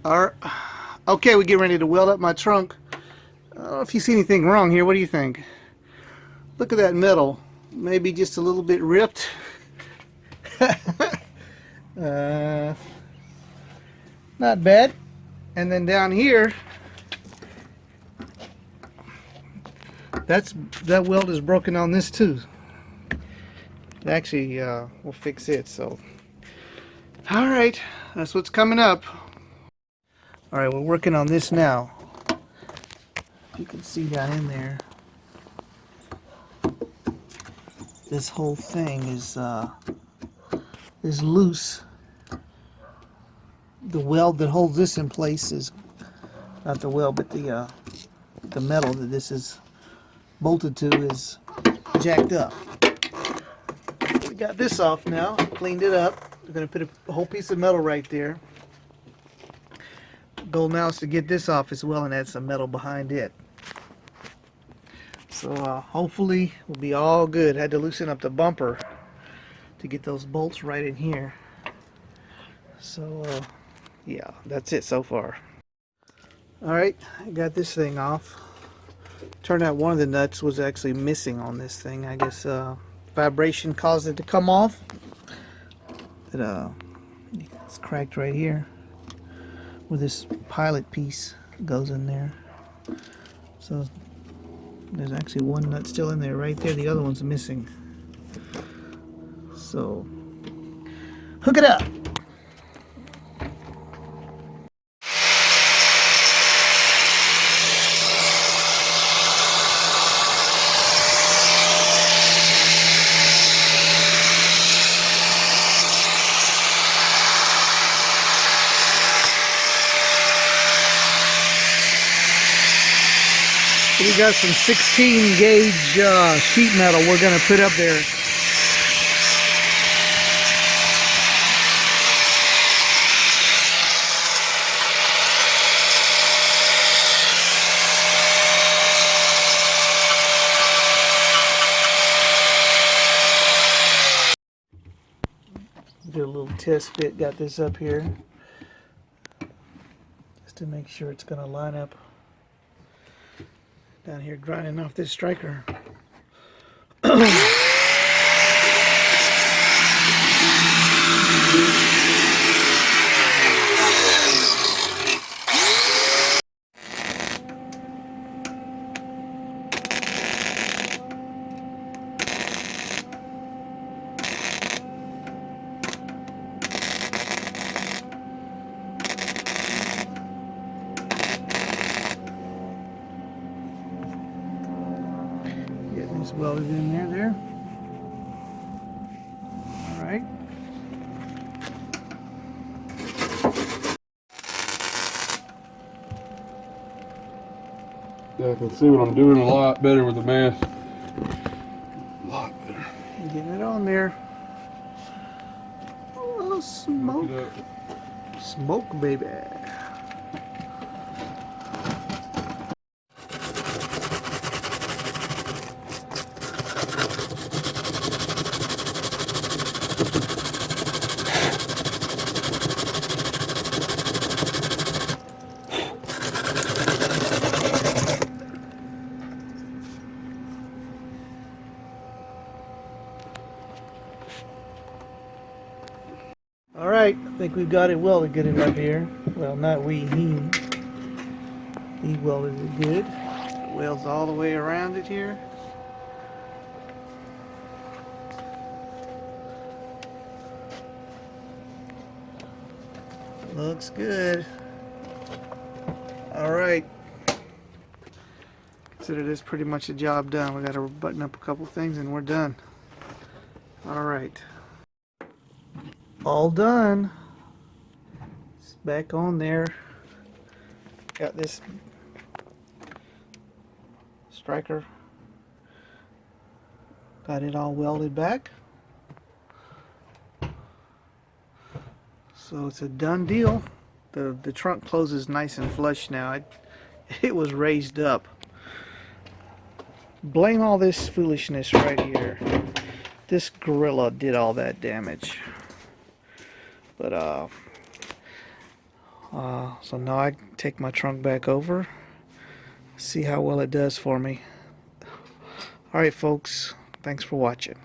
Alright. Okay, we get ready to weld up my trunk. I don't know if you see anything wrong here. What do you think? Look at that metal. Maybe just a little bit ripped. uh, Not bad. And then down here, that weld is broken on this too. Actually, we'll fix it. So, all right, that's what's coming up. All right, we're working on this now. You can see down in there, this whole thing is loose. The weld that holds this in place is not the weld, but the metal that this is bolted to is jacked up. We got this off now, cleaned it up. We're going to put a whole piece of metal right there. Goal now is to get this off as well and add some metal behind it. So hopefully we'll be all good. Had to loosen up the bumper to get those bolts right in here. So yeah, that's it so far. Alright, I got this thing off. Turned out one of the nuts was actually missing on this thing. I guess vibration caused it to come off. It's cracked right here where this pilot piece goes in there. So there's actually one nut still in there right there. The other one's missing. So hook it up. We got some 16 gauge sheet metal we're going to put up there. Do a little test fit, got this up here just to make sure it's going to line up. Down here grinding off this striker. Getting this welded in there. All right. Yeah, I can see what I'm doing a lot better with the mask. A lot better. Getting it on there. Oh, smoke. Smoke, baby. Alright, I think we've got it welded good enough here. Well, not we, he welded it good. Welds all the way around it here. Looks good. Alright. Consider this pretty much a job done. We got to button up a couple things and we're done. Alright. All done. It's back on there. Got this striker. Got it all welded back. So it's a done deal. The trunk closes nice and flush now. It was raised up. Blame all this foolishness right here. This gorilla did all that damage. But So now I take my trunk back over, see how well it does for me. Alright folks, thanks for watching.